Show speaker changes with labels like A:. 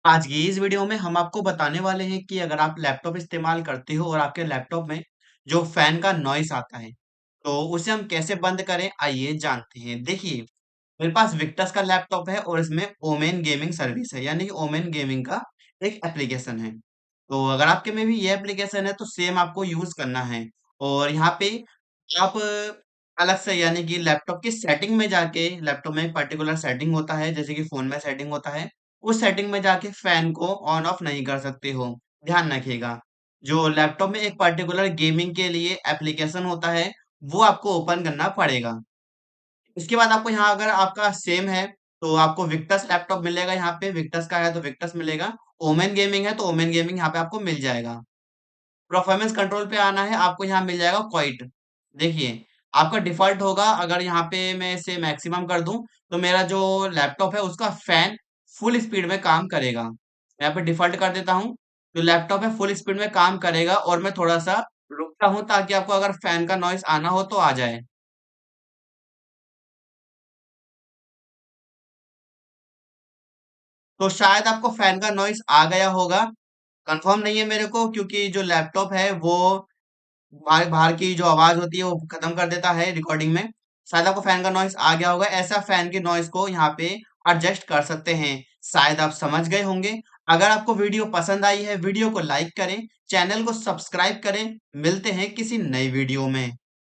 A: आज की इस वीडियो में हम आपको बताने वाले हैं कि अगर आप लैपटॉप इस्तेमाल करते हो और आपके लैपटॉप में जो फैन का नॉइस आता है, तो उसे हम कैसे बंद करें, आइए जानते हैं। देखिए, मेरे पास विक्टस का लैपटॉप है और इसमें ओमेन गेमिंग सर्विस है, यानी कि ओमेन गेमिंग का एक एप्लीकेशन है। तो अगर आपके में भी ये एप्लीकेशन है, तो सेम आपको यूज करना है। और यहाँ पे आप अलग से, यानी कि लैपटॉप की सेटिंग में जाके, लैपटॉप में एक पर्टिकुलर सेटिंग होता है, जैसे कि फोन में सेटिंग होता है, उस सेटिंग में जाके फैन को ऑन ऑफ नहीं कर सकते हो। ध्यान रखिएगा। जो लैपटॉप में एक पर्टिकुलर गेमिंग के लिए एप्लीकेशन होता है, वो आपको ओपन करना पड़ेगा। इसके बाद आपको यहाँ, अगर आपका सेम है, तो आपको विक्टस लैपटॉप मिलेगा। यहाँ पे विक्टस का है तो विक्टस मिलेगा। ओमेन गेमिंग है तो ओमेन गेमिंग यहाँ पे आपको मिल जाएगा। परफॉर्मेंस कंट्रोल पे आना है, आपको यहाँ मिल जाएगा क्वाइट। देखिए, आपका डिफॉल्ट होगा। अगर यहाँ पे मैं इसे मैक्सिमम कर दूं, तो मेरा जो लैपटॉप है उसका फैन फुल स्पीड में काम करेगा। मैं यहाँ पे डिफॉल्ट कर देता हूँ। जो लैपटॉप है फुल स्पीड में काम करेगा, और मैं थोड़ा सा रुकता हूँ ताकि आपको अगर फैन का नॉइस आना हो तो आ जाए। तो शायद आपको फैन का नॉइस आ गया होगा। कंफर्म नहीं है मेरे को, क्योंकि जो लैपटॉप है वो बाहर बाहर की जो आवाज होती है वो खत्म कर देता है रिकॉर्डिंग में। शायद आपको फैन का नॉइस आ गया होगा। ऐसा फैन के नॉइस को यहाँ पे एडजस्ट कर सकते हैं। शायद आप समझ गए होंगे। अगर आपको वीडियो पसंद आई है, वीडियो को लाइक करें, चैनल को सब्सक्राइब करें। मिलते हैं किसी नई वीडियो में।